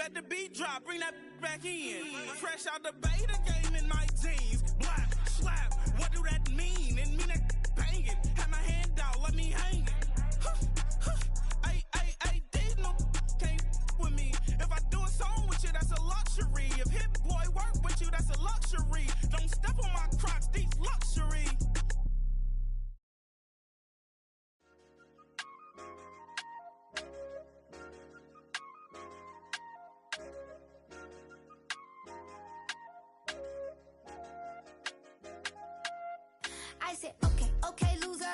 let the beat drop, bring that back in. Fresh out the beta game in my jeans. Black, slap, what do that mean? It mean that banging. Have my hand out, let me hang it. These no can't with me. If I do a song with you, that's a luxury. If Hit Boy work with you, that's a luxury. Don't step on my Crocs, these luxury. I said, okay, loser.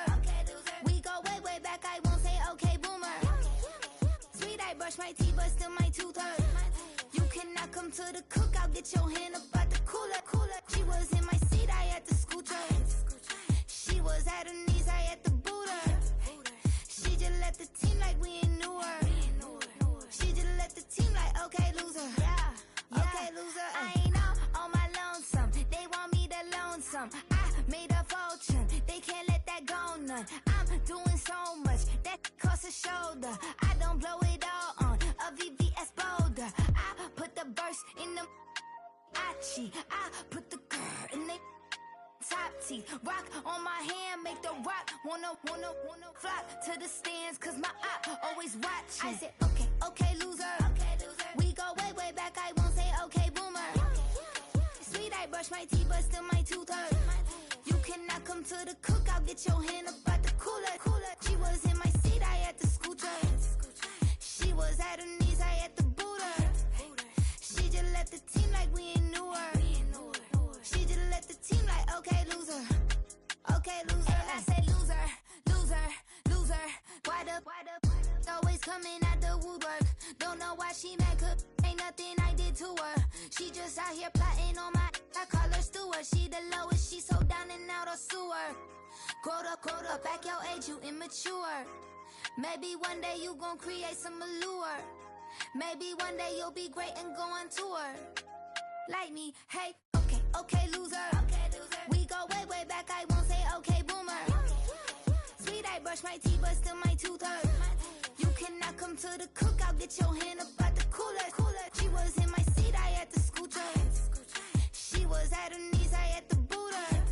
We go way back, I won't say okay, boomer. Sweet, I brush my teeth, but still my tooth hurt. You cannot come to the cookout, get your hand up out the cooler. She was in my seat, I had to scoot her. She was at her knees, I had to boot her. She just left the team like we ain't knew her. She just left the team like, okay, loser. Okay, loser. I ain't on my lonesome. They want me to loan some. I made a fortune. They can't let that go none. I'm doing so much that costs a shoulder. I don't blow it all on a VVS boulder. I put the verse in the I put the girl in the top teeth. Rock on my hand, make the rock wanna flock to the stands, cause my eye always watching. I said, okay, loser. We go way back, I won't say okay, boomer. Sweet, I brush my teeth, but still my tooth hurt. You cannot come to the cookout, get your hand up out the cooler. She was in my seat, I had to scoot her. She was at her knees, I had to boot her. She just left the team like we ain't knew her. She just left the team like, okay, loser. Okay, loser. And I said, loser. Why the always coming at the woodwork? Don't know why she mad, cause ain't nothing I did to her. She just out here plotting on my, I call her Stewart. She the lowest, she so down and out of sewer. Growed up, back your age, you immature. Maybe one day you gon' create some allure. Maybe one day you'll be great and go on tour. Like me, hey, okay, loser. We go way back, I won't say okay, boomer. Sweet, I brush my teeth, but still my tooth hurt. You cannot come to the cookout, get your hand up out the cooler. She was in my seat, I had to scoot her. She was at her knees, I had to boot her.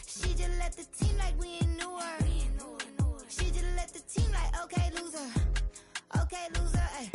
She just left the team like we ain't knew her. She just left the team like, okay, loser. Okay, loser, ay.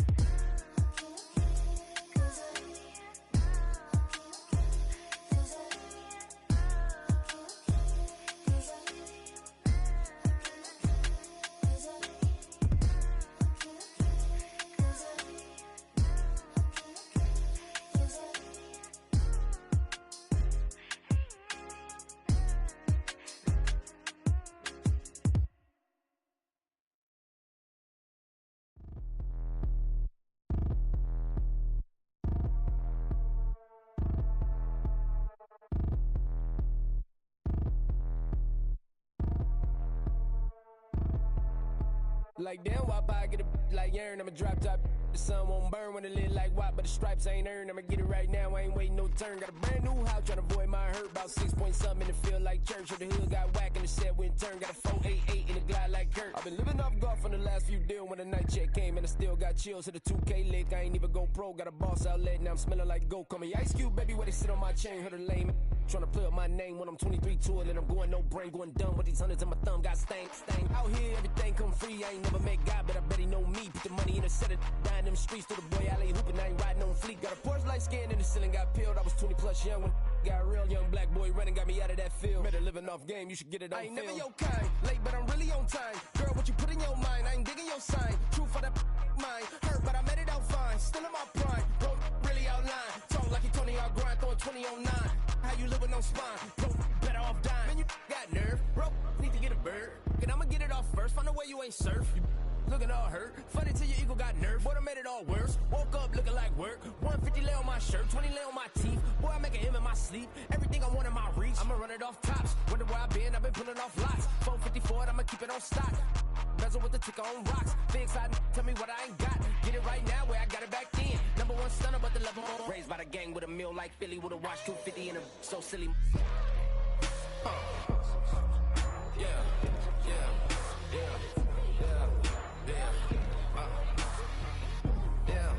Like damn, why I get a like urn? I'ma drop top. The sun won't burn when it lit like what, but the stripes ain't earned. I'ma get it right now, I ain't waiting no turn. Got a brand new house, tryna avoid my hurt. About 6 point something in the field like church. Or the hood got whack and the set went turn. Got a 488 in the glide like Kurt. I've been living off golf on the last few deals. When the night check came and I still got chills to the 2K lick. I ain't even go pro, got a boss outlet. Now I'm smelling like goat. Call me Ice Cube, baby, where they sit on my chain. Heard a lame tryna play up my name when I'm 23 to it. And I'm going no brain, going dumb with these hundreds in my thumb. Got stank. Out here, everything come free. I ain't never met God, but I bet he know me. Put the money in the set of dying them streets to the boy alley hooping. I ain't riding on fleek. Got a Porsche light skin in the ceiling, got peeled. I was 20 plus young when got a real young black boy running, got me out of that field. Better living off game, you should get it on film. I ain't never your kind, late but I'm really on time. Girl, what you put in your mind, I ain't digging your sign. True for that mind, hurt but I made it out fine. Still in my prime, bro, really outline. Talk like you Tony out grind, throwing 20 on 9. How you live with no spine, bro, better off dying. Man, you got nerve, bro, need to get a bird. And I'ma get it off first, find a way you ain't surf. You looking all hurt, funny till your ego got nerve. Boy, I made it all worse, woke up looking like work. 150 lay on my shirt, 20 lay on my teeth. Boy, I make an M in my sleep, everything I want in my reach. I'ma run it off tops, wonder where I been, I've been pulling off lots. 454, I'ma keep it on stock. Bezel with the ticker on rocks. Big side, tell me what I ain't got. Get it right now where I got it back then. Number one stunner, but the level on. Raised by the gang with a meal like Philly with a watch 250 and a so silly. Yeah, yeah, yeah, yeah, yeah, yeah.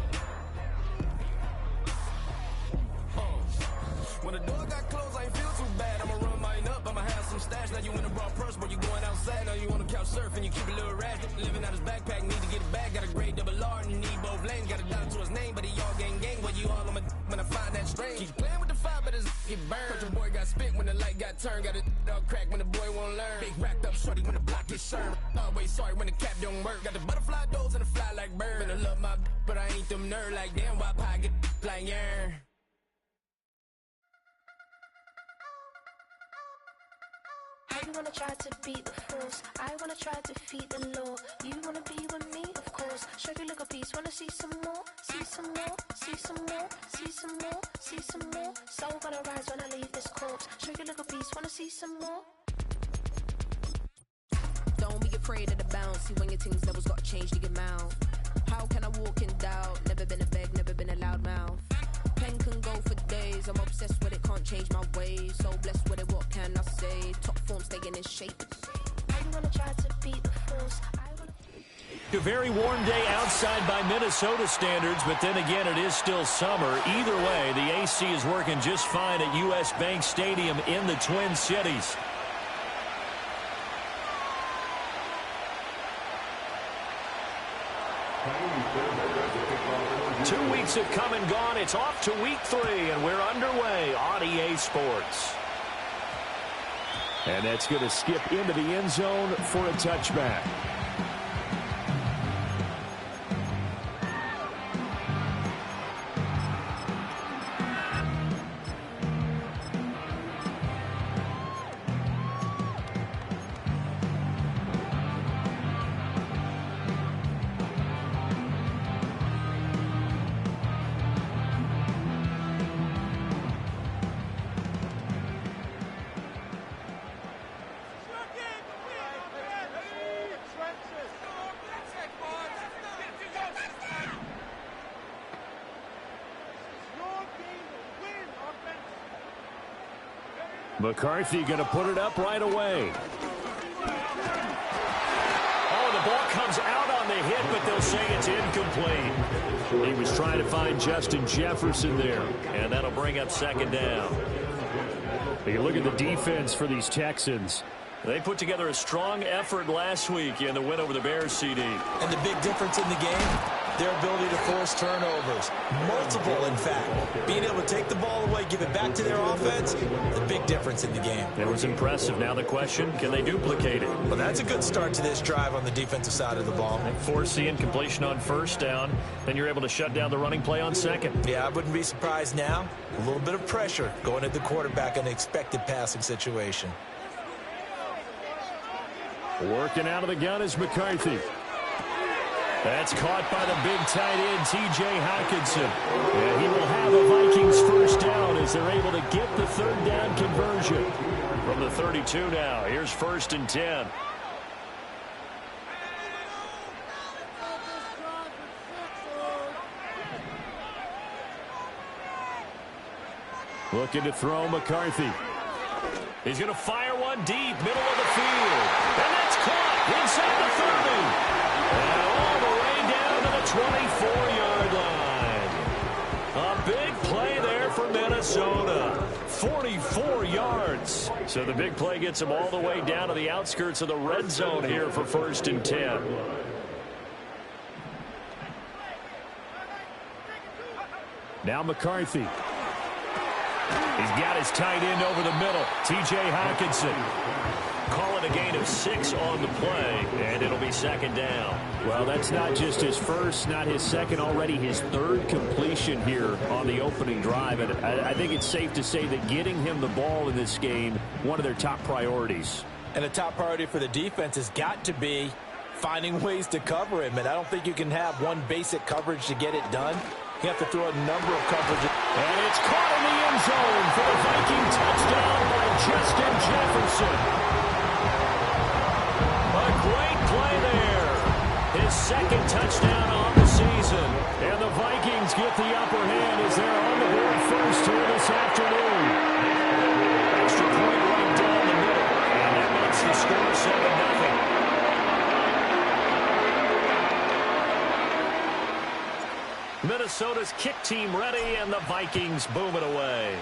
surfing, you keep a little ratchet. Living out his backpack, need to get it back. Got a grade double R and need both lanes. Got a dollar to his name, but he all gang. Well, you all on my when I find that strange. Keep playing with the fire, but his get burned. Your boy got spit when the light got turned. Got it all crack when the boy won't learn. Big racked up shorty when the block gets served. Always sorry when the cap don't work. Got the butterfly doors and the fly like bird. And I love my but I ain't them nerd like damn. Why pocket like yarn? You wanna try to beat the force, I wanna try to defeat the law. You wanna be with me, of course. Show you look a piece, wanna see some more, see some more, see some more, see some more, see some more. Soul gonna rise when I leave this corpse. Show you look a piece, wanna see some more. Don't be afraid of the bounce. See when your things levels got changed to your mouth. How can I walk in doubt? Never been a beg, never been a loud mouth. Pen can go for days. I'm obsessed with it, can't change my ways. So blessed with it, what can I say? Top form staying in shape. I wanna try to beat the force. A very warm day outside by Minnesota standards, but then again, it is still summer. Either way, the AC is working just fine at U.S. Bank Stadium in the Twin Cities. Two weeks have come and gone. It's off to week 3, and we're underway on EA Sports. And that's going to skip into the end zone for a touchback. McCarthy going to put it up right away. Oh, the ball comes out on the hit, but they'll say it's incomplete. He was trying to find Justin Jefferson there, and that'll bring up second down. You look at the defense for these Texans. They put together a strong effort last week in the win over the Bears, CD. And the big difference in the game, their ability to force turnovers. Multiple, in fact. Being able to take the ball away, give it back to their offense, the big difference in the game. It was impressive. Now the question, can they duplicate it? Well, that's a good start to this drive on the defensive side of the ball. Force the incompletion on first down, then you're able to shut down the running play on second. Yeah, I wouldn't be surprised now. A little bit of pressure going at the quarterback in an expected passing situation. Working out of the gun is McCarthy. That's caught by the big tight end, T.J. Hockenson. And he will have a Vikings first down as they're able to get the third down conversion. From the 32 now, here's 1st and 10. Looking to throw McCarthy. He's going to fire one deep, middle of the field. And that's caught inside the 30. And all the way down to the 24-yard line. A big play there for Minnesota. 44 yards. So the big play gets him all the way down to the outskirts of the red zone here for 1st and 10. Now McCarthy. He's got his tight end over the middle, T.J. Hockenson. Call it a gain of 6 on the play, and it'll be second down. Well, that's not just his first, not his second, already his third completion here on the opening drive. And I think it's safe to say that getting him the ball in this game, one of their top priorities. And the top priority for the defense has got to be finding ways to cover him. And I don't think you can have one basic coverage to get it done. You have to throw a number of coverages. And it's caught in the end zone for the Viking touchdown by Justin Jefferson. A great play there. His second touchdown on the season. And the Vikings get the upper hand as they're on the board first here this afternoon. Extra point right down the middle. And that makes the score 7-0. Minnesota's kick team ready, and the Vikings boom it away.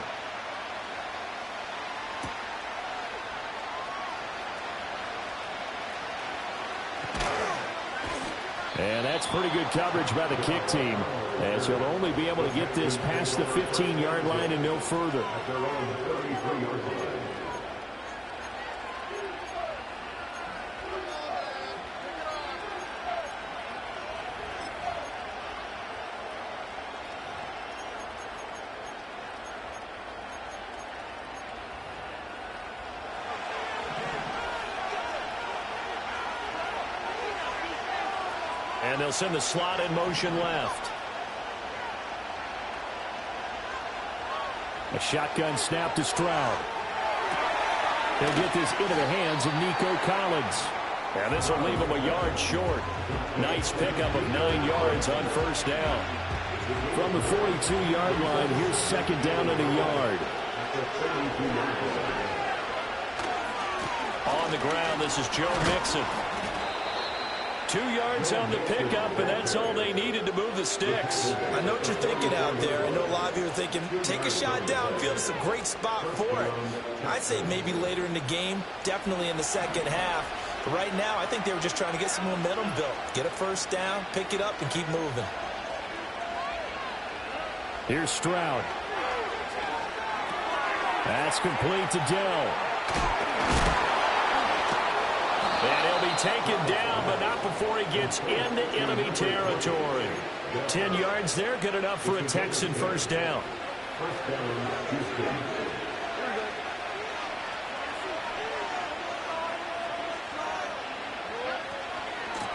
And that's pretty good coverage by the kick team, as he'll only be able to get this past the 15-yard line and no further. And they'll send the slot in motion left. A shotgun snap to Stroud. He'll get this into the hands of Nico Collins. And this will leave him a yard short. Nice pickup of 9 yards on first down. From the 42-yard line, here's second down and a yard. On the ground, this is Joe Mixon. 2 yards on the pickup, and that's all they needed to move the sticks. I know what you're thinking out there. I know a lot of you are thinking, take a shot downfield. It's a great spot for it. I'd say maybe later in the game, definitely in the second half. But right now, I think they were just trying to get some momentum built. Get a first down, pick it up, and keep moving. Here's Stroud. That's complete to Dell. And he'll be taken down, but not before he gets into enemy territory. 10 yards there, good enough for a Texan first down.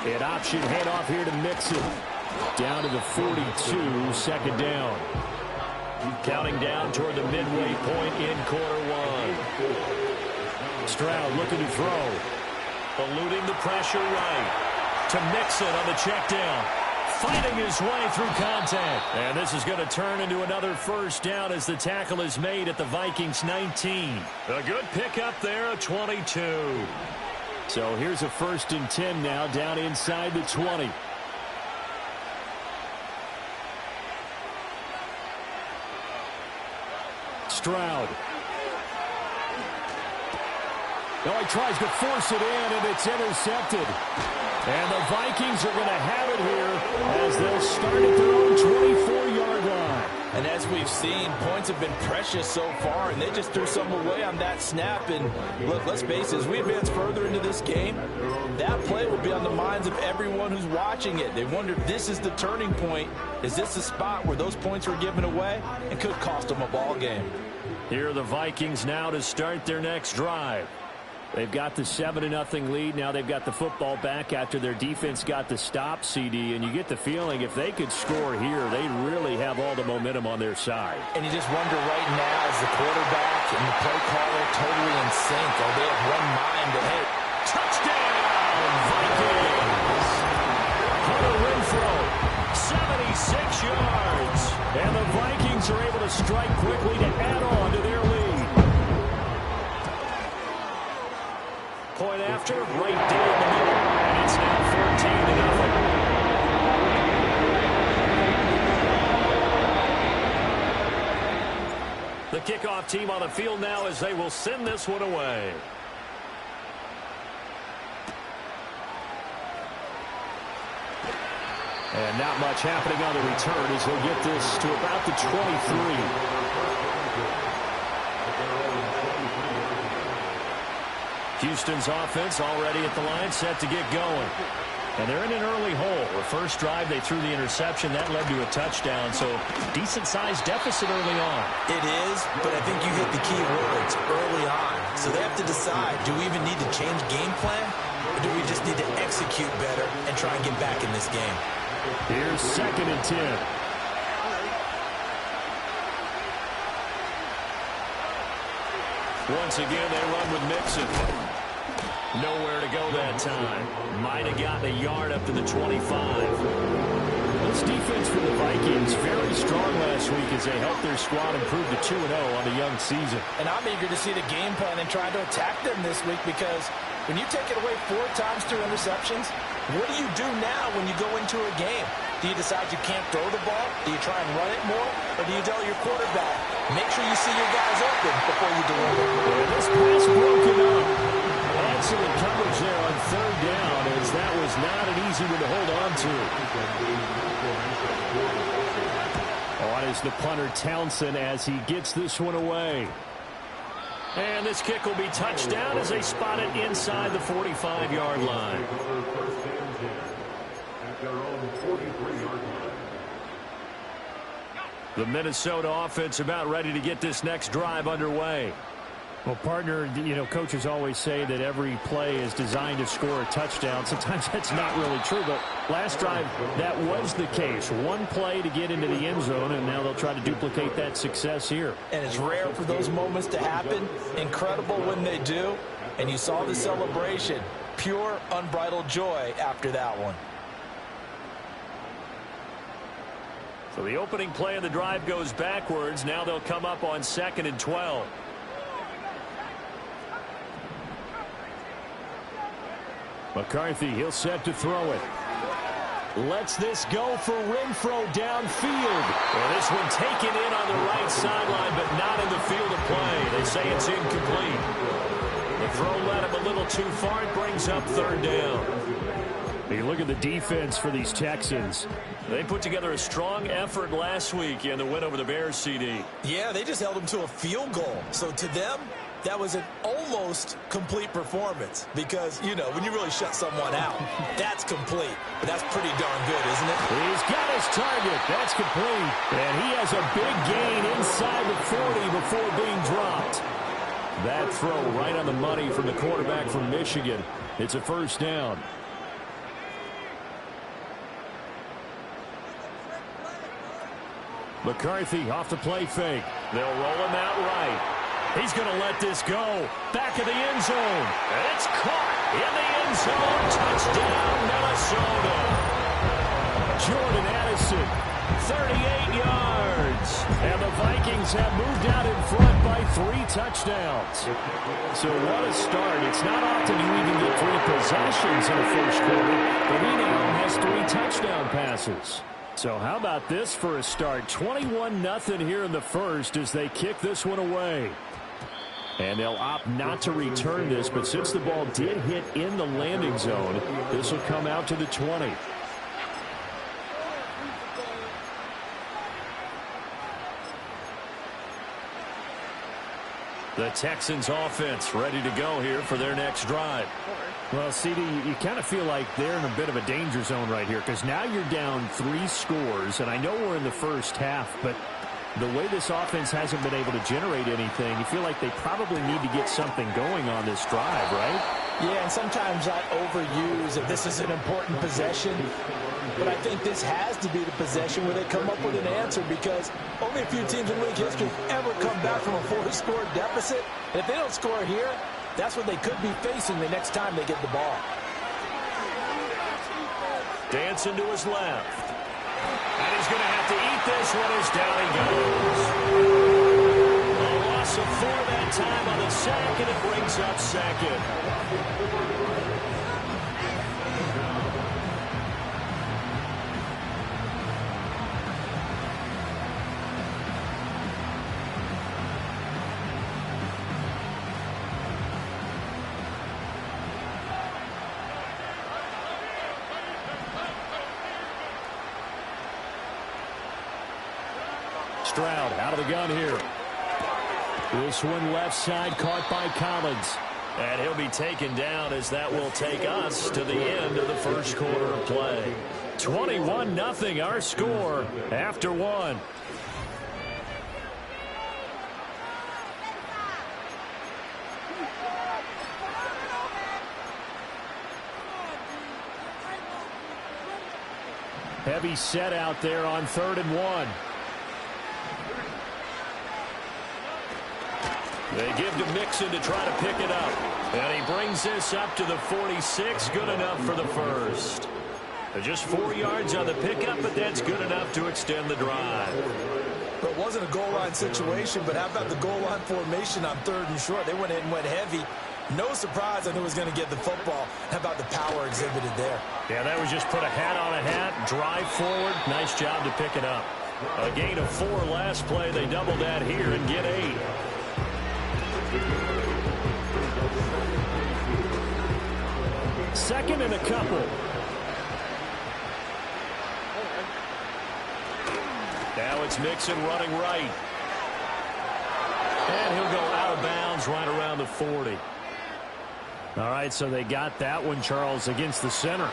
An option handoff here to Mixon. Down to the 42, second down. Counting down toward the midway point in quarter one. Stroud looking to throw. Eluding the pressure right to Mixon on the check down. Fighting his way through contact. And this is going to turn into another first down as the tackle is made at the Vikings 19. A good pickup there, a 22. So here's a 1st and 10 now down inside the 20. Stroud. Now he tries to force it in, and it's intercepted. And the Vikings are going to have it here as they'll start at their own 24-yard line. And as we've seen, points have been precious so far, and they just threw some away on that snap. And look, let's face it, as we advance further into this game, that play will be on the minds of everyone who's watching it. They wonder if this is the turning point. Is this the spot where those points were given away? It could cost them a ball game. Here are the Vikings now to start their next drive. They've got the 7-0 lead. Now they've got the football back after their defense got the stop, CD. And you get the feeling if they could score here, they really have all the momentum on their side. And you just wonder right now, as the quarterback and the play caller totally in sync, are they have one mind to hit? Touchdown, Vikings! Hunter Renfrow, 76 yards. And the Vikings are able to strike quickly to add on to their lead. Point after, right down the middle, and it's now 14-0. The kickoff team on the field now as they will send this one away. And not much happening on the return as he'll get this to about the 23. Houston's offense already at the line, set to get going. And they're in an early hole. The first drive, they threw the interception. That led to a touchdown, so decent-sized deficit early on. It is, but I think you hit the key words, early on. So they have to decide, do we even need to change game plan, or do we just need to execute better and try and get back in this game? Here's 2nd and 10. Once again, they run with Mixon. Nowhere to go that time. Might have gotten a yard up to the 25. This defense for the Vikings, very strong last week as they helped their squad improve to 2-0 on the young season. And I'm eager to see the game plan and try to attack them this week, because when you take it away 4 times through interceptions, what do you do now when you go into a game? Do you decide you can't throw the ball? Do you try and run it more? Or do you tell your quarterback, make sure you see your guys open before you deliver? This pass broken up. And excellent coverage there on third down, as that was not an easy one to hold on to. On is the punter Townsend as he gets this one away. And this kick will be touchdown as they spot it inside the 45-yard line. The Minnesota offense about ready to get this next drive underway. Well, partner, coaches always say that every play is designed to score a touchdown. Sometimes that's not really true, but last drive, that was the case. One play to get into the end zone, and now they'll try to duplicate that success here. And it's rare for those moments to happen. Incredible when they do. And you saw the celebration. Pure, unbridled joy after that one. So the opening play of the drive goes backwards. Now they'll come up on 2nd and 12. McCarthy, he'll set to throw it. Lets this go for Renfro downfield. Well, this one taken in on the right sideline, but not in the field of play. They say it's incomplete. The throw led him a little too far. It brings up 3rd down. You look at the defense for these Texans. They put together a strong effort last week in the win over the Bears, CD. Yeah, they just held them to a field goal. So to them, that was an almost complete performance because, when you really shut someone out, that's complete. But that's pretty darn good, isn't it? He's got his target. That's complete. And he has a big gain inside the 40 before being dropped. That throw right on the money from the quarterback from Michigan. It's a 1st down. McCarthy off the play fake. They'll roll him out right. He's going to let this go. Back of the end zone. And it's caught in the end zone. Touchdown, Minnesota. Jordan Addison, 38 yards. And the Vikings have moved out in front by 3 touchdowns. So what a start. It's not often you even get 3 possessions in the first quarter, but he now has 3 touchdown passes. So how about this for a start? 21-0 here in the first as they kick this one away. And they'll opt not to return this, but since the ball did hit in the landing zone, this will come out to the 20. The Texans offense ready to go here for their next drive. Well, CD, you kind of feel like they're in a bit of a danger zone right here because now you're down 3 scores, and I know we're in the first half, but the way this offense hasn't been able to generate anything, you feel like they probably need to get something going on this drive, right? Yeah, and sometimes I overuse that this is an important possession, but I think this has to be the possession where they come up with an answer because only a few teams in league history ever come back from a 4-score deficit. And if they don't score here, that's what they could be facing the next time they get the ball. Dancing to his left. And he's going to have to eat this one as down he goes. A loss of 4 that time on the sack, and it brings up 2nd. Stroud out of the gun here. This one left side caught by Collins. And he'll be taken down as that will take us to the end of the first quarter of play. 21-0 our score after 1. Heavy set out there on 3rd and 1. They give to Mixon to try to pick it up. And he brings this up to the 46. Good enough for the first. Just 4 yards on the pickup, but that's good enough to extend the drive. But it wasn't a goal line situation, but how about the goal line formation on 3rd and short? They went in and went heavy. No surprise on who was going to get the football. How about the power exhibited there? Yeah, that was just put a hat on a hat, drive forward. Nice job to pick it up. A gain of 4 last play. They double that here and get 8. Second and a couple. Now it's Mixon running right. And he'll go out of bounds right around the 40. All right, so they got that one, Charles, against the center.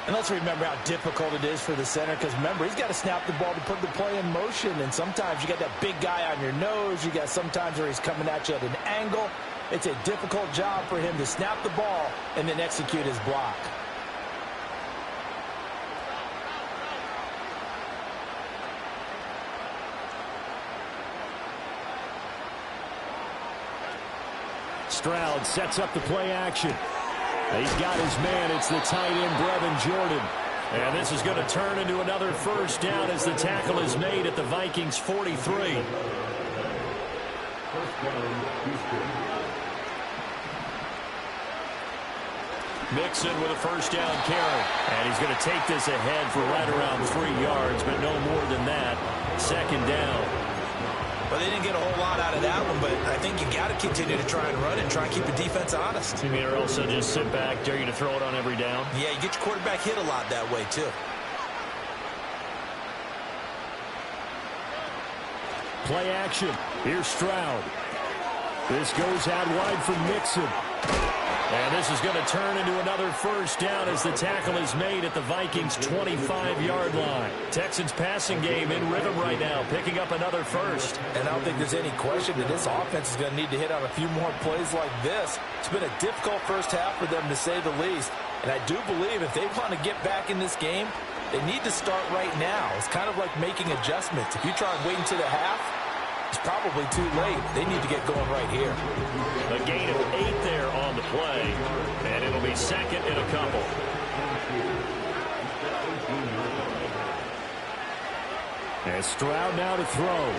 And let's remember how difficult it is for the center, because remember, he's got to snap the ball to put the play in motion, and sometimes you got that big guy on your nose. You got sometimes where he's coming at you at an angle. It's a difficult job for him to snap the ball and then execute his block. Stroud sets up the play action. He's got his man. It's the tight end, Brevin Jordan. And this is going to turn into another first down as the tackle is made at the Vikings 43. Mixon with a first down carry. And he's going to take this ahead for right around 3 yards, but no more than that. Second down. Well, they didn't get a whole lot out of that one, but I think you got to continue to try and run and try and keep the defense honest. You mean, or also just sit back, dare you to throw it on every down? Yeah, you get your quarterback hit a lot that way, too. Play action. Here's Stroud. This goes out wide for Mixon. And this is going to turn into another first down as the tackle is made at the Vikings' 25-yard line. Texans passing game in rhythm right now, picking up another first. And I don't think there's any question that this offense is going to need to hit on a few more plays like this. It's been a difficult first half for them, to say the least. And I do believe if they want to get back in this game, they need to start right now. It's kind of like making adjustments. If you try and wait until the half, it's probably too late. They need to get going right here. A gain of 8 there on the play, and it'll be second and a couple. And Stroud now to throw.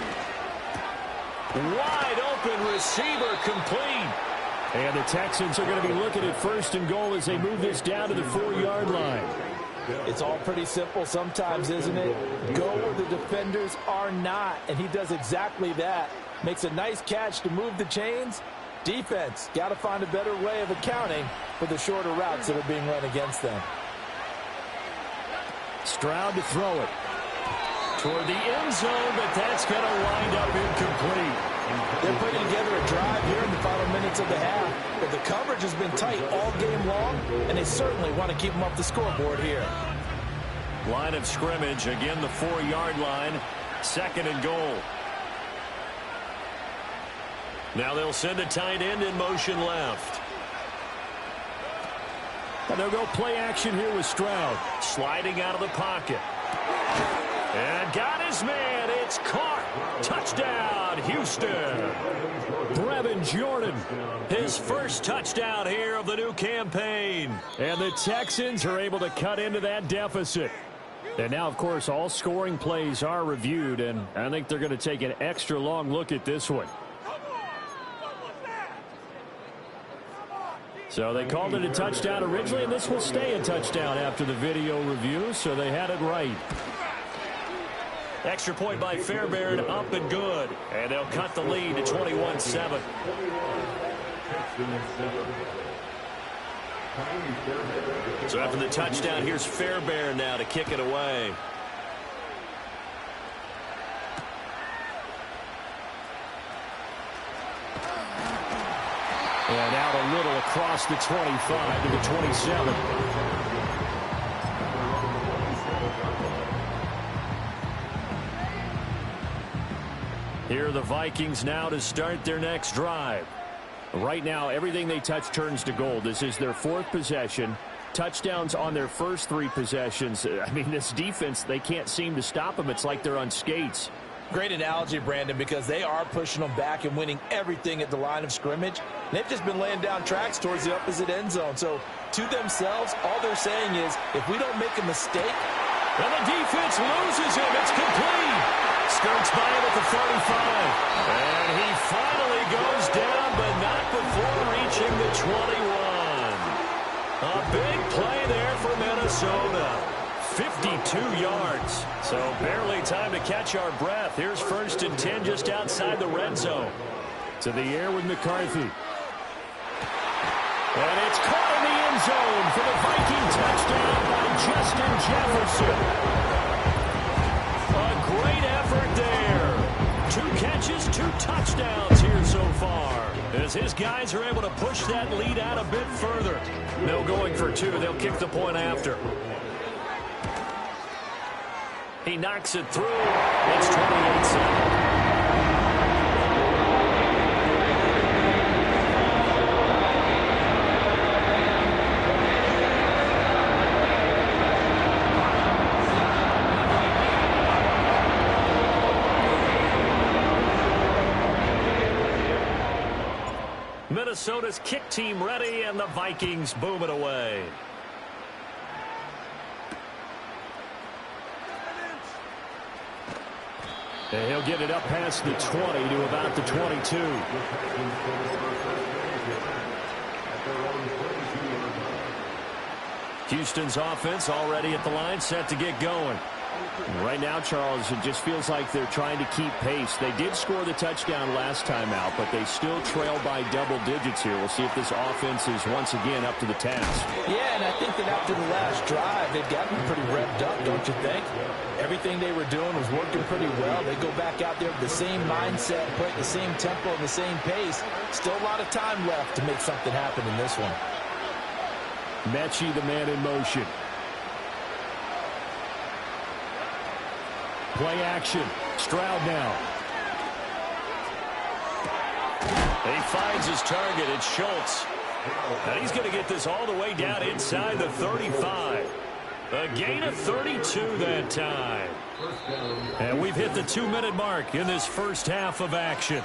Wide open receiver complete. And the Texans are going to be looking at first and goal as they move this down to the 4-yard line. It's all pretty simple sometimes, isn't it? Go where the defenders are not, and he does exactly that. Makes a nice catch to move the chains. Defense, got to find a better way of accounting for the shorter routes that are being run against them. Stroud to throw it toward the end zone, but that's going to wind up incomplete. They're putting together a drive here in the final minutes of the half, but the coverage has been tight all game long, and they certainly want to keep them off the scoreboard here. Line of scrimmage, again the 4-yard line, second and goal. Now they'll send a tight end in motion left. And they'll go play action here with Stroud. Sliding out of the pocket. And got his man. It's caught. Touchdown, Houston. Brevin Jordan, his first touchdown here of the new campaign. And the Texans are able to cut into that deficit. And now, of course, all scoring plays are reviewed, and I think they're going to take an extra long look at this one. So they called it a touchdown originally, and this will stay a touchdown after the video review, so they had it right. Extra point by Fairbairn, up and good. And they'll cut the lead to 21-7. So after the touchdown, here's Fairbairn now to kick it away. And out a little across the 25 to the 27. Here are the Vikings now to start their next drive. Right now, everything they touch turns to gold. This is their 4th possession. Touchdowns on their first 3 possessions. I mean, this defense, they can't seem to stop them. It's like they're on skates. Great analogy, Brandon, because they are pushing them back and winning everything at the line of scrimmage. They've just been laying down tracks towards the opposite end zone. So, to themselves, all they're saying is, if we don't make a mistake... And the defense loses him. It's complete. Skirts by him at the 35. And he finally goes down, but not before reaching the 21. A big play there for Minnesota. 52 yards. So barely time to catch our breath. Here's 1st and 10 just outside the red zone. To the air with McCarthy. And it's caught in the end zone for the Viking touchdown by Justin Jefferson. A great effort there. 2 catches, 2 touchdowns here so far. As his guys are able to push that lead out a bit further. No going for 2. They'll kick the point after. He knocks it through. It's 28-7. Minnesota's kick team ready, and the Vikings boom it away. And he'll get it up past the 20 to about the 22. Houston's offense already at the line, set to get going. Right now, Charles, it just feels like they're trying to keep pace. They did score the touchdown last time out, but they still trail by double digits here. We'll see if this offense is once again up to the task. Yeah, and I think that after the last drive, they've gotten pretty revved up, don't you think? Everything they were doing was working pretty well. They go back out there with the same mindset, playing the same tempo and the same pace. Still a lot of time left to make something happen in this one. Mechie, the man in motion. Play action. Stroud now. He finds his target. It's Schultz. And he's going to get this all the way down inside the 35. A gain of 32 that time. And we've hit the 2-minute mark in this first half of action.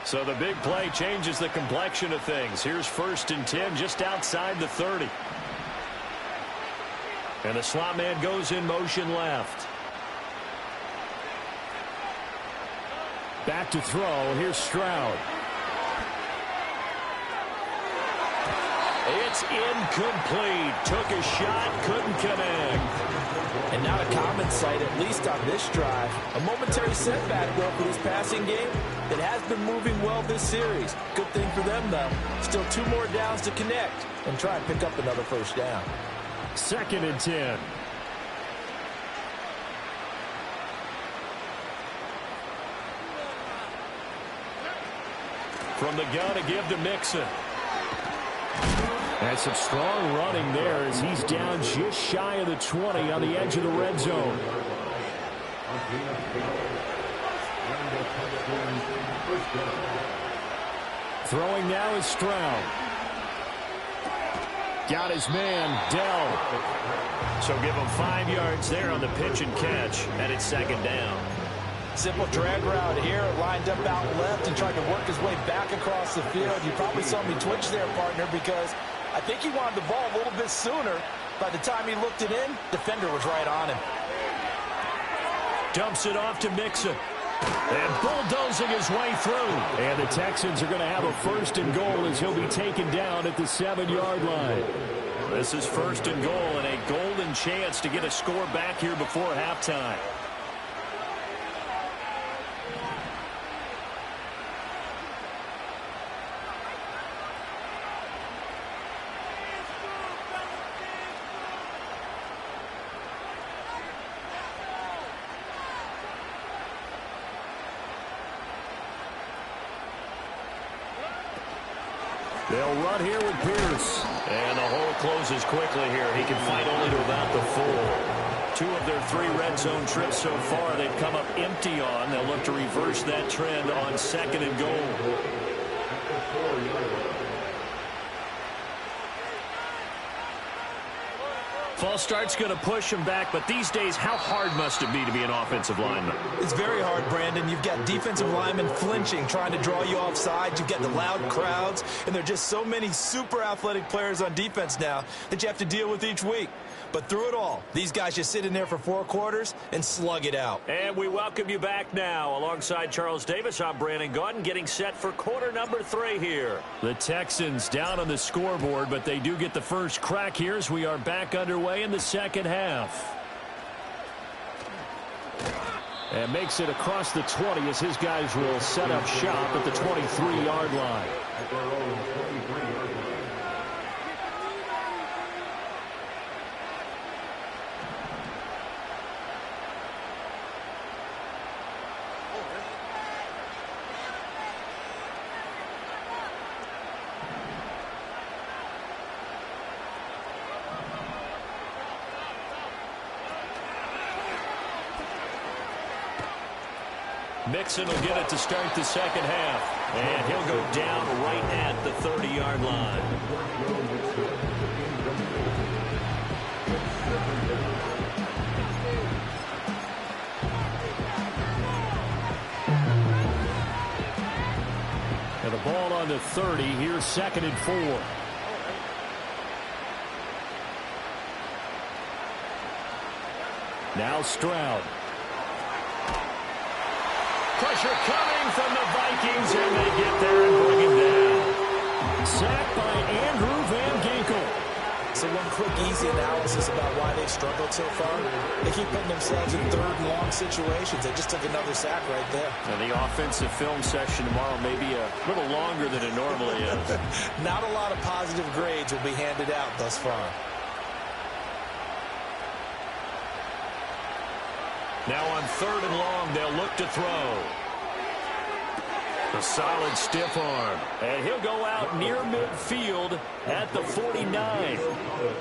So the big play changes the complexion of things. Here's 1st and 10 just outside the 30. And the slot man goes in motion left. Back to throw. Here's Stroud. It's incomplete. Took a shot, couldn't connect. And not a common sight, at least on this drive. A momentary setback, though, for this passing game that has been moving well this series. Good thing for them, though. Still 2 more downs to connect and try and pick up another first down. 2nd and 10. From the gun to give to Mixon. And some strong running there as he's down just shy of the 20 on the edge of the red zone. Throwing now is Stroud. Got his man, Dell. So give him 5 yards there on the pitch and catch, and it's 2nd down. Simple drag route here, lined up out left and tried to work his way back across the field. You probably saw me twitch there, partner, because I think he wanted the ball a little bit sooner. By the time he looked it in, defender was right on him. Dumps it off to Mixon. And bulldozing his way through. And the Texans are going to have a 1st and goal as he'll be taken down at the 7-yard line. This is 1st and goal and a golden chance to get a score back here before halftime. They'll run here with Pierce. And the hole closes quickly here. He can fight only to about the 4. 2 of their 3 red zone trips so far they've come up empty on. They'll look to reverse that trend on 2nd and goal. False start's going to push him back, but these days, how hard must it be to be an offensive lineman? It's very hard, Brandon. You've got defensive linemen flinching, trying to draw you off sides. You've got the loud crowds, and there are just so many super athletic players on defense now that you have to deal with each week. But through it all, these guys just sit in there for 4 quarters and slug it out. And we welcome you back now. Alongside Charles Davis, I'm Brandon Gaudin, getting set for quarter number 3 here. The Texans down on the scoreboard, but they do get the first crack here as we are back underway in the second half. And makes it across the 20 as his guys will set up shop at the 23-yard line. Mixon will get it to start the second half. And he'll go down right at the 30-yard line. And the ball on the 30. Here's 2nd and 4. Now Stroud. Pressure coming from the Vikings, and they get there and bring him down. Sacked by Andrew Van Ginkel. So one quick, easy analysis about why they struggled so far. They keep putting themselves in 3rd and long situations. They just took another sack right there. And the offensive film session tomorrow may be a little longer than it normally is. Not a lot of positive grades will be handed out thus far. Now on 3rd and long, they'll look to throw. A solid stiff arm. And he'll go out near midfield at the 49.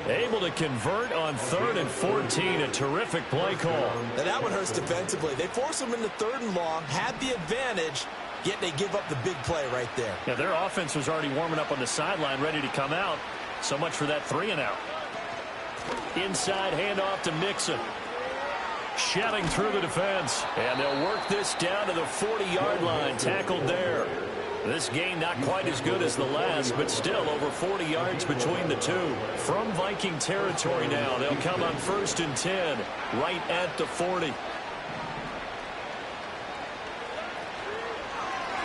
Able to convert on 3rd and 14. A terrific play call. Now that one hurts defensively. They force him into 3rd and long, had the advantage, yet they give up the big play right there. Yeah, their offense was already warming up on the sideline, ready to come out. So much for that 3-and-out. Inside handoff to Mixon. Shedding through the defense. And they'll work this down to the 40-yard line. Tackled there. This game not quite as good as the last, but still over 40 yards between the two. From Viking territory now, they'll come on 1st and 10, right at the 40.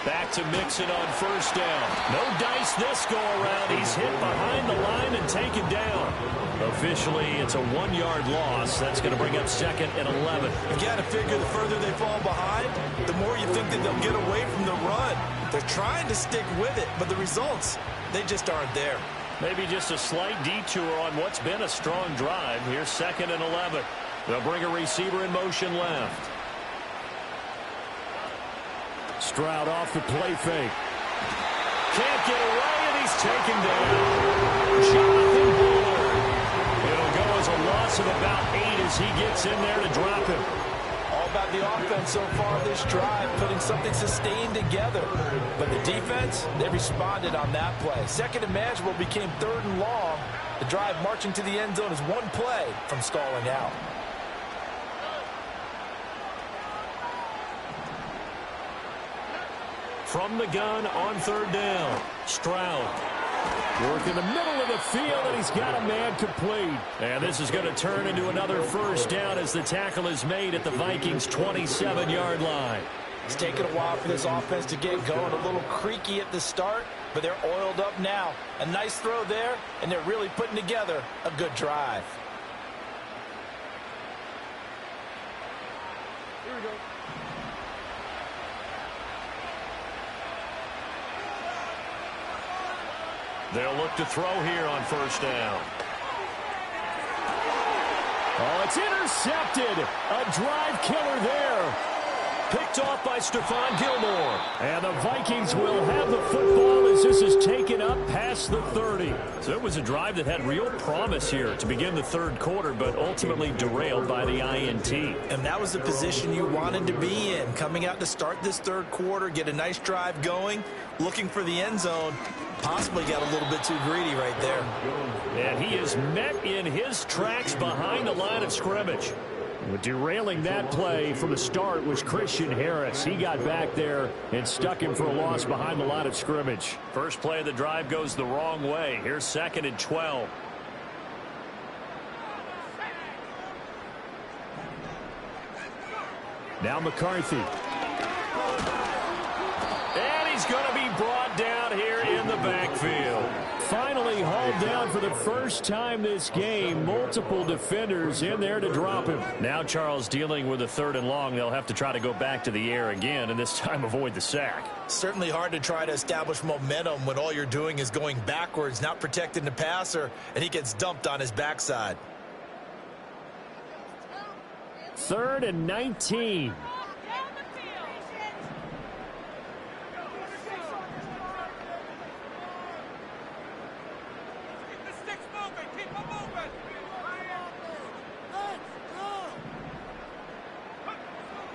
Back to Mixon on 1st down. No dice this go-around. He's hit behind the line and taken down. Officially, it's a 1-yard loss. That's going to bring up 2nd and 11. You've got to figure the further they fall behind, the more you think that they'll get away from the run. They're trying to stick with it, but the results, they just aren't there. Maybe just a slight detour on what's been a strong drive. Here's 2nd and 11. They'll bring a receiver in motion left. Stroud off the play fake. Can't get away, and he's taken down. Jonathan Bullard. It'll go as a loss of about 8 as he gets in there to drop him. All about the offense so far this drive, putting something sustained together. But the defense, they responded on that play. 2nd and manageable became 3rd and long. The drive marching to the end zone is one play from stalling out. From the gun on 3rd down, Stroud. Work in the middle of the field, and he's got a man complete. And this is going to turn into another 1st down as the tackle is made at the Vikings' 27-yard line. It's taken a while for this offense to get going. A little creaky at the start, but they're oiled up now. A nice throw there, and they're really putting together a good drive. Here we go. They'll look to throw here on 1st down. Oh, it's intercepted. A drive killer there. Picked off by Stephon Gilmore. And the Vikings will have the football as this is taken up past the 30. So it was a drive that had real promise here to begin the 3rd quarter, but ultimately derailed by the INT. And that was the position you wanted to be in. Coming out to start this 3rd quarter, get a nice drive going, looking for the end zone. Possibly got a little bit too greedy right there. And he is met in his tracks behind the line of scrimmage. Derailing that play from the start was Christian Harris. He got back there and stuck him for a loss behind the line of scrimmage. First play of the drive goes the wrong way. Here's 2nd and 12. Now McCarthy. And he's going to be brought down here in the backfield. Finally, called down for the first time this game. Multiple defenders in there to drop him. Now Charles dealing with a 3rd and long. They'll have to try to go back to the air again, and this time avoid the sack. Certainly hard to try to establish momentum when all you're doing is going backwards, not protecting the passer, and he gets dumped on his backside. 3rd and 19.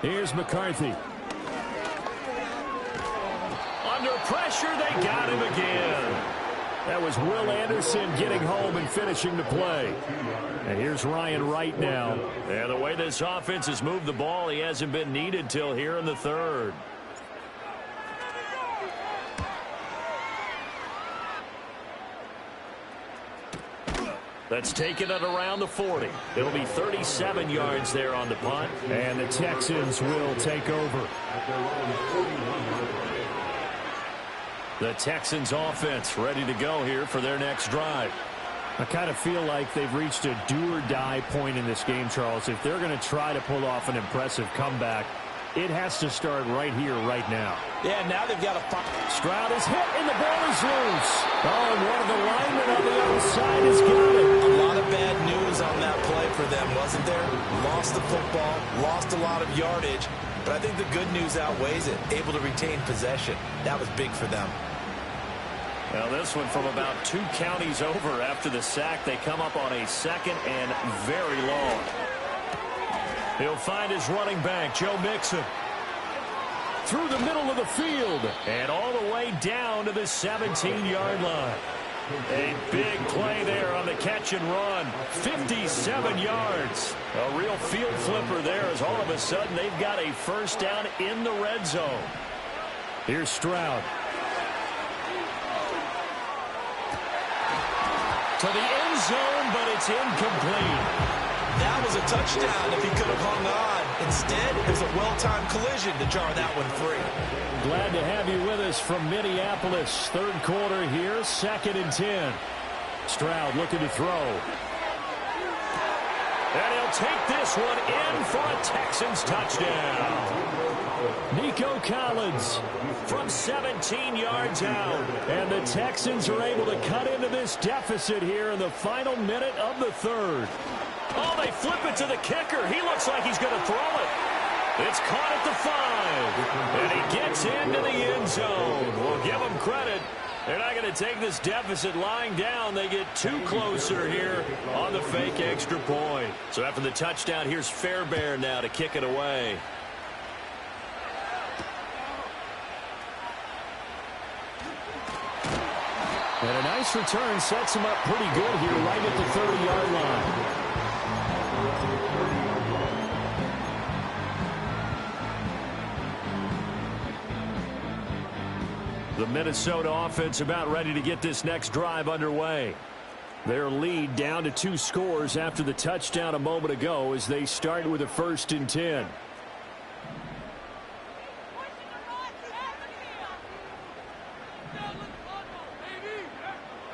Here's McCarthy. Under pressure, they got him again. That was Will Anderson getting home and finishing the play. And here's Ryan Wright now. And the way this offense has moved the ball, he hasn't been needed till here in the 3rd. That's taken it around the 40. It'll be 37 yards there on the punt. And the Texans will take over. The Texans offense ready to go here for their next drive. I kind of feel like they've reached a do-or-die point in this game, Charles. If they're going to try to pull off an impressive comeback, it has to start right here, right now. Yeah, now they've got to... Stroud is hit, and the ball is loose. Oh, and one of the linemen on the other side has got it. A lot of bad news on that play for them, wasn't there? Lost the football, lost a lot of yardage, but I think the good news outweighs it. Able to retain possession. That was big for them. Now this one from about 2 counties over after the sack. They come up on a 2nd and very long. He'll find his running back, Joe Mixon. Through the middle of the field and all the way down to the 17-yard line. A big play there on the catch and run. 57 yards. A real field flipper there as all of a sudden they've got a first down in the red zone. Here's Stroud. To the end zone, but it's incomplete. That was a touchdown if he could have hung on. Instead, it was a well-timed collision to jar that one free. Glad to have you with us from Minneapolis. 3rd quarter here, 2nd and 10. Stroud looking to throw. And he'll take this one in for a Texans touchdown. Nico Collins from 17 yards out. And the Texans are able to cut into this deficit here in the final minute of the 3rd. Oh, they flip it to the kicker. He looks like he's going to throw it. It's caught at the 5. And he gets into the end zone. We'll give him credit. They're not going to take this deficit lying down. They get 2 closer here on the fake extra point. So after the touchdown, here's Fairbairn now to kick it away. And a nice return sets him up pretty good here right at the 30-yard line. The Minnesota offense about ready to get this next drive underway. Their lead down to 2 scores after the touchdown a moment ago as they start with a 1st and 10.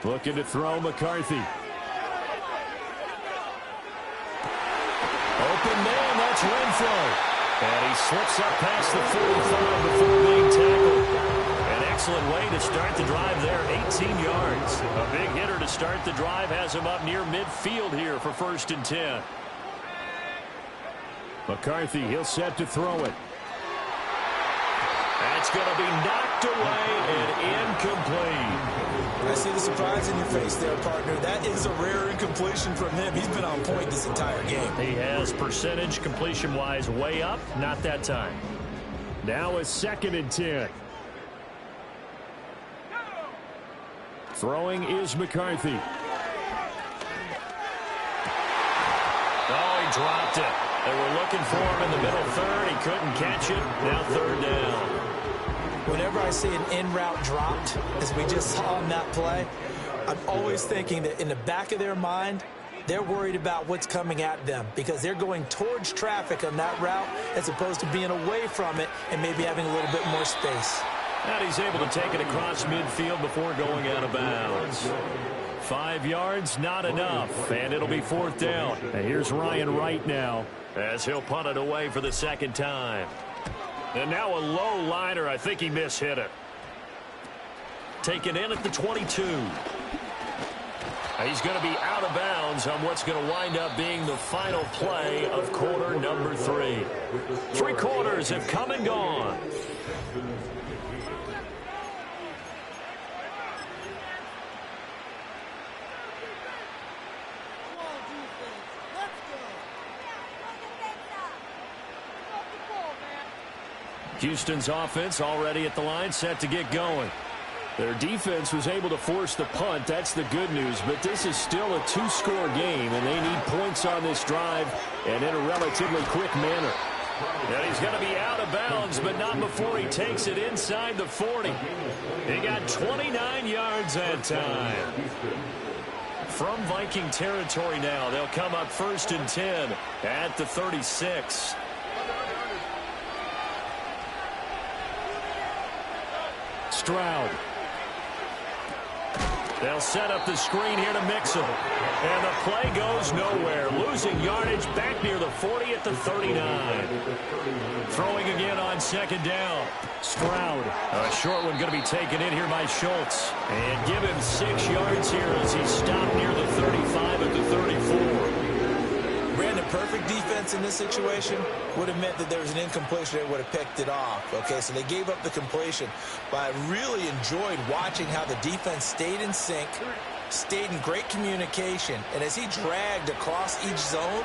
Looking to throw McCarthy. Open man, that's Renfro. And he slips up past the 45 before being tackled. An excellent way to start the drive there, 18 yards. A big hitter to start the drive has him up near midfield here for 1st and 10. McCarthy, he'll set to throw it. That's going to be knocked away and incomplete. I see the surprise in your face there, partner. That is a rare incompletion from him. He's been on point this entire game. He has percentage completion-wise way up. Not that time. Now a 2nd and 10. Throwing is McCarthy. Oh, he dropped it. They were looking for him in the middle 3rd. He couldn't catch it. Now 3rd down. Whenever I see an in-route dropped, as we just saw in that play, I'm always thinking that in the back of their mind, they're worried about what's coming at them because they're going towards traffic on that route as opposed to being away from it and maybe having a little bit more space. And he's able to take it across midfield before going out of bounds. 5 yards, not enough, and it'll be 4th down. And here's Ryan Wright now as he'll punt it away for the 2nd time. And now a low liner. I think he mishit it. Taken in at the 22. He's going to be out of bounds on what's going to wind up being the final play of quarter number 3. 3 quarters have come and gone. Houston's offense already at the line, set to get going. Their defense was able to force the punt. That's the good news. But this is still a 2-score game, and they need points on this drive and in a relatively quick manner. And he's going to be out of bounds, but not before he takes it inside the 40. He got 29 yards that time. From Viking territory now, they'll come up 1st and 10 at the 36. Stroud. They'll set up the screen here to Mixon. And the play goes nowhere. Losing yardage back near the 40 at the 39. Throwing again on 2nd down. Stroud. A short one going to be taken in here by Schultz. And give him 6 yards here as he stopped near the 35 at the 34. Brandon, perfect defense in this situation would have meant that there was an incompletion that would have picked it off. Okay, so they gave up the completion. But I really enjoyed watching how the defense stayed in sync, stayed in great communication. And as he dragged across each zone,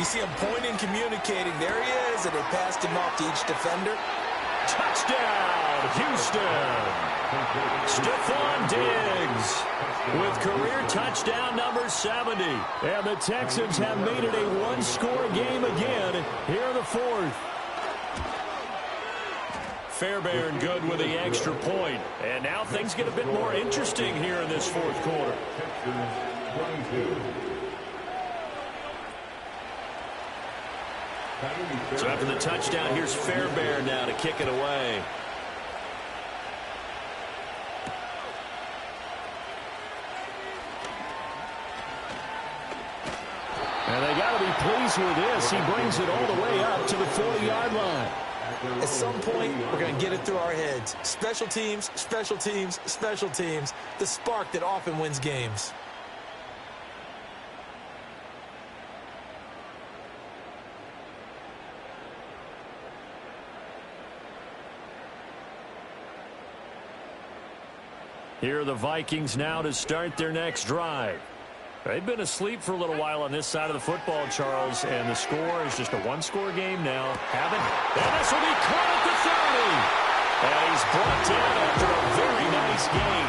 you see him pointing, communicating. There he is, and they passed him off to each defender. Touchdown, Houston. Stephon Diggs with career touchdown number 70. And the Texans have made it a 1-score game again here in the 4th. Fairbairn good with the extra point. And now things get a bit more interesting here in this 4th quarter. So after the touchdown, here's Fairbairn now to kick it away. And they got to be pleased with this. He brings it all the way up to the 40-yard line. At some point, we're going to get it through our heads. Special teams, special teams, special teams. The spark that often wins games. Here are the Vikings now to start their next drive. They've been asleep for a little while on this side of the football, Charles, and the score is just a 1-score game now. And this will be caught at the 30. And he's brought down after a very nice gain.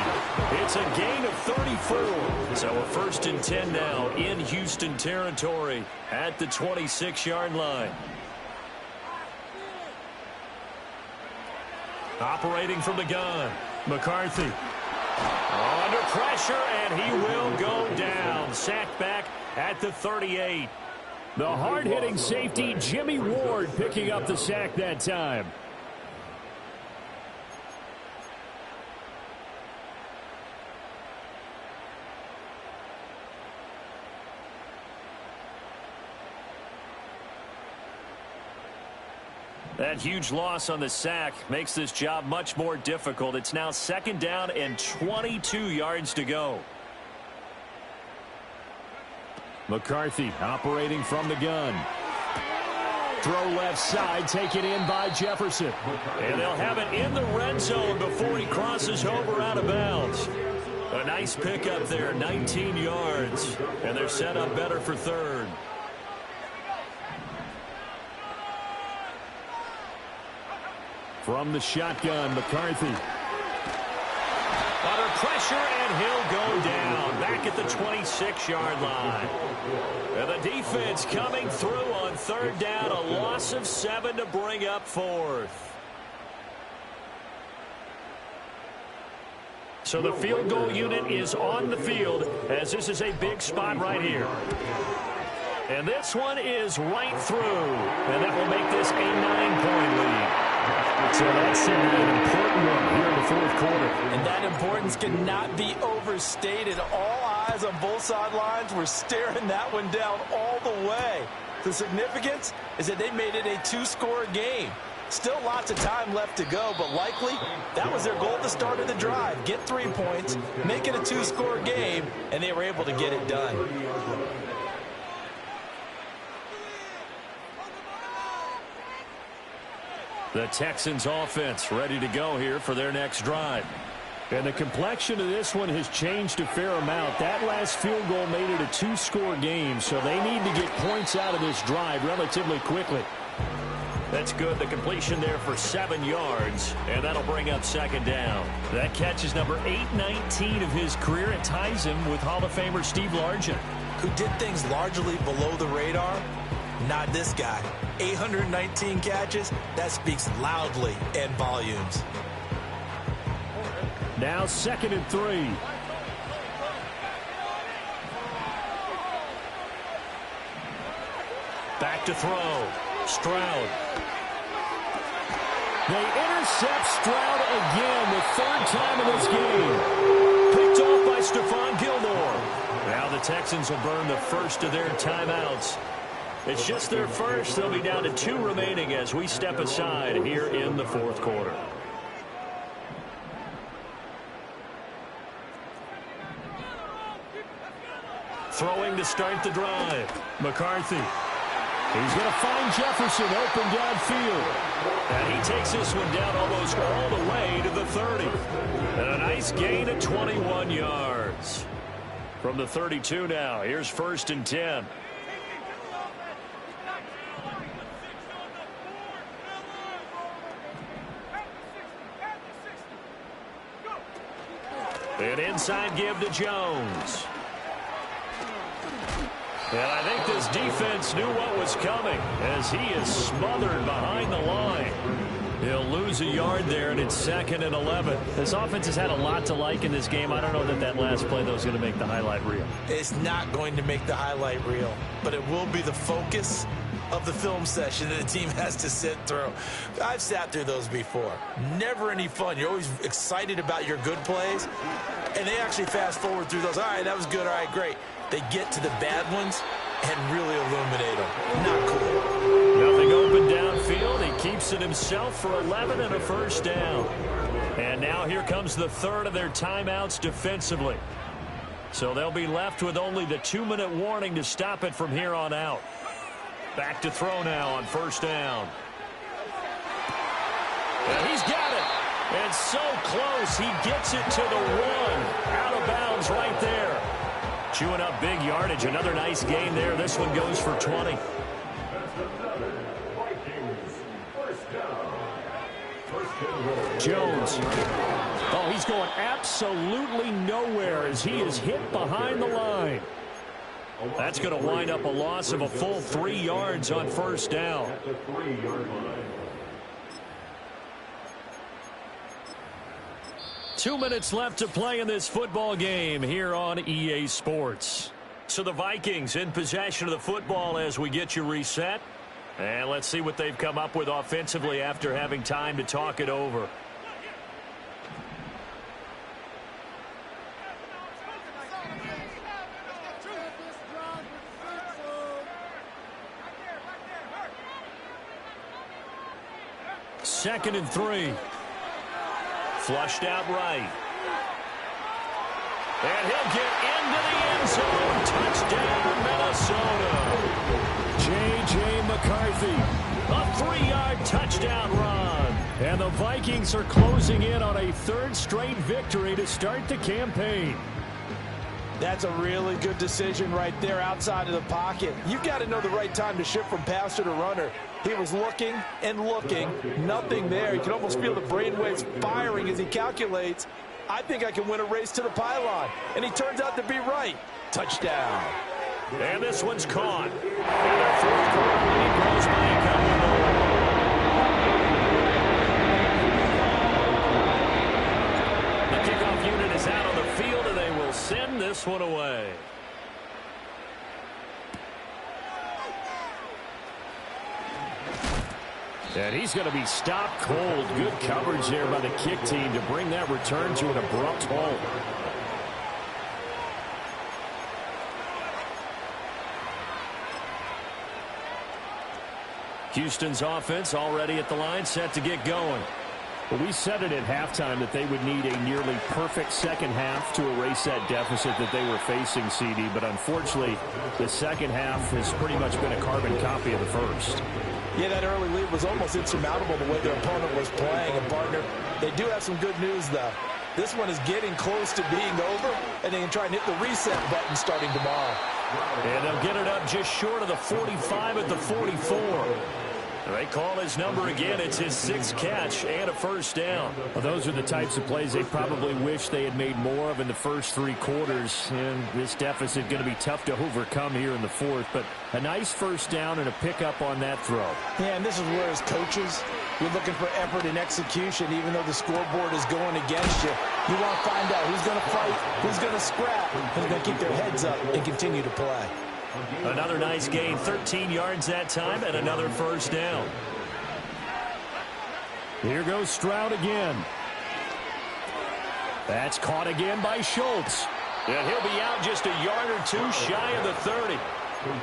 It's a gain of 34. So a 1st and 10 now in Houston territory at the 26-yard line. Operating from the gun, McCarthy. Under pressure, and he will go down. Sacked back at the 38. The hard-hitting safety, Jimmy Ward, picking up the sack that time. That huge loss on the sack makes this job much more difficult. It's now 2nd down and 22 yards to go. McCarthy operating from the gun. Throw left side, taken in by Jefferson. And they'll have it in the red zone before he crosses over out of bounds. A nice pickup there, 19 yards. And they're set up better for 3rd. From the shotgun, McCarthy. Under pressure, and he'll go down. Back at the 26-yard line. And the defense coming through on 3rd down. A loss of 7 to bring up 4th. So the field goal unit is on the field as this is a big spot right here. And this one is right through. And that will make this a 9-point lead. So that's an important one here in the fourth quarter. And that importance cannot be overstated. All eyes on both sidelines were staring that one down all the way. The significance is that they made it a two-score game. Still lots of time left to go, but likely that was their goal at the start of the drive. Get 3 points, make it a two-score game, and they were able to get it done. The Texans offense ready to go here for their next drive. And the complexion of this one has changed a fair amount. That last field goal made it a two-score game, so they need to get points out of this drive relatively quickly. That's good. The completion there for 7 yards, and that'll bring up second down. That catch is number 819 of his career. It ties him with Hall of Famer Steve Largent, who did things largely below the radar. Not this guy. 819 catches, that speaks loudly in volumes. Now 2nd and 3. Back to throw. Stroud. They intercept Stroud again, the 3rd time in this game. Picked off by Stephon Gilmore. Now the Texans will burn the first of their timeouts. It's just their first. They'll be down to 2 remaining as we step aside here in the fourth quarter. Throwing to start the drive. McCarthy. He's going to find Jefferson open downfield. And he takes this one down almost all the way to the 30. And a nice gain of 21 yards. From the 32 now, here's 1st and 10. An inside give to Jones. And I think this defense knew what was coming as he is smothered behind the line. He'll lose a yard there, and it's 2nd and 11. This offense has had a lot to like in this game. I don't know that last play, though, is going to make the highlight reel. It's not going to make the highlight reel, but it will be the focus of the film session that the team has to sit through. I've sat through those before. Never any fun. You're always excited about your good plays, and they actually fast forward through those. All right, that was good. All right, great. They get to the bad ones and really illuminate them. Not cool. Nothing open downfield. He keeps it himself for 11 and a first down. And now here comes the 3rd of their timeouts defensively. So they'll be left with only the 2-minute warning to stop it from here on out. Back to throw now on 1st down. And he's got it. And so close. He gets it to the 1. Out of bounds right there. Chewing up big yardage. Another nice gain there. This one goes for 20. Jones. Oh, he's going absolutely nowhere as he is hit behind the line. That's going to wind up a loss of a full 3 yards on 1st down. Two minutes left to play in this football game here on EA Sports. So the Vikings in possession of the football as we get you reset. And let's see what they've come up with offensively after having time to talk it over. Second and 3. Flushed out right. And he'll get into the end zone. Touchdown, Minnesota. J.J. McCarthy. A 3-yard touchdown run. And the Vikings are closing in on a 3rd straight victory to start the campaign. That's a really good decision right there outside of the pocket. You've got to know the right time to shift from passer to runner. He was looking and looking. Nothing there. You can almost feel the brainwaves firing as he calculates, I think I can win a race to the pylon. And he turns out to be right. Touchdown. And this one's caught. And their 4th quarter lead grows by a couple more. The kickoff unit is out on the field, and they will send this one away. And he's going to be stopped cold. Good coverage there by the kick team to bring that return to an abrupt halt. Houston's offense already at the line, set to get going. Well, we said it at halftime that they would need a nearly perfect second half to erase that deficit that they were facing, CD. But unfortunately, the second half has pretty much been a carbon copy of the first. Yeah, that early lead was almost insurmountable the way their opponent was playing. And, partner, they do have some good news, though. This one is getting close to being over, and they can try and hit the reset button starting tomorrow. And they'll get it up just short of the 45 at the 44. They call his number again. It's his 6th catch and a first down. Well, those are the types of plays they probably wish they had made more of in the first 3 quarters. And this deficit going to be tough to overcome here in the 4th. But a nice first down and a pickup on that throw. Yeah, and this is where as coaches, you're looking for effort and execution, even though the scoreboard is going against you. You want to find out who's going to fight, who's going to scrap, who's going to keep their heads up and continue to play. Another nice gain, 13 yards that time, and another first down. Here goes Stroud again. That's caught again by Schultz. And he'll be out just a yard or 2 shy of the 30.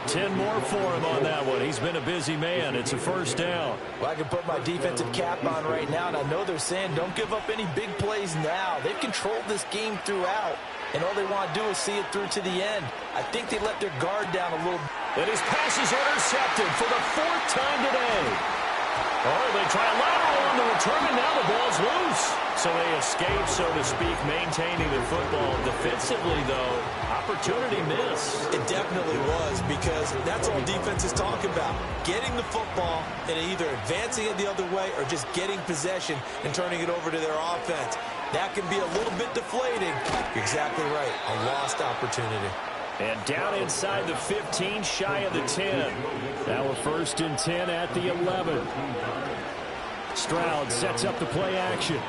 10 more for him on that one. He's been a busy man. It's a first down. Well, I can put my defensive cap on right now, and I know they're saying don't give up any big plays now. They've controlled this game throughout, and all they want to do is see it through to the end. I think they let their guard down a little. And his pass is intercepted for the 4th time today. Oh, they try a lateral on the return, and now the ball's loose. So they escape, so to speak, maintaining the football. Defensively, though, opportunity miss. It definitely was, because that's all defenses talk about. Getting the football and either advancing it the other way or just getting possession and turning it over to their offense. That can be a little bit deflating. You're exactly right. A lost opportunity. And down inside the 15, shy of the 10. Now a 1st and 10 at the 11. Stroud sets up the play action.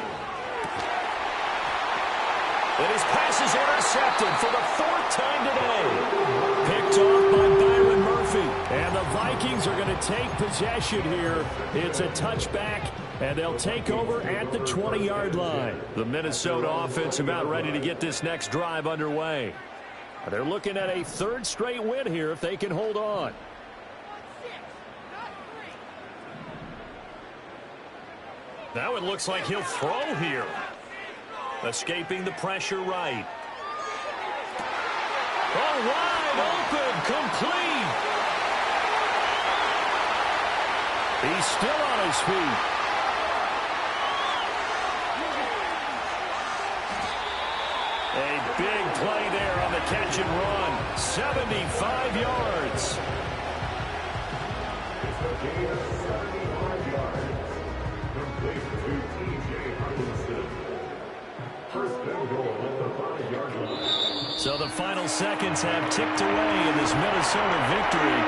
And his pass is intercepted for the 4th time today. Picked off by Byron Murphy. And the Vikings are going to take possession here. It's a touchback, and they'll take over at the 20-yard line. The Minnesota offense about ready to get this next drive underway. They're looking at a 3rd straight win here if they can hold on. Now it looks like he'll throw here. Escaping the pressure right. Oh, wide open, complete. He's still on his feet. A big play there on the catch and run. 75 yards. So the final seconds have ticked away in this Minnesota victory.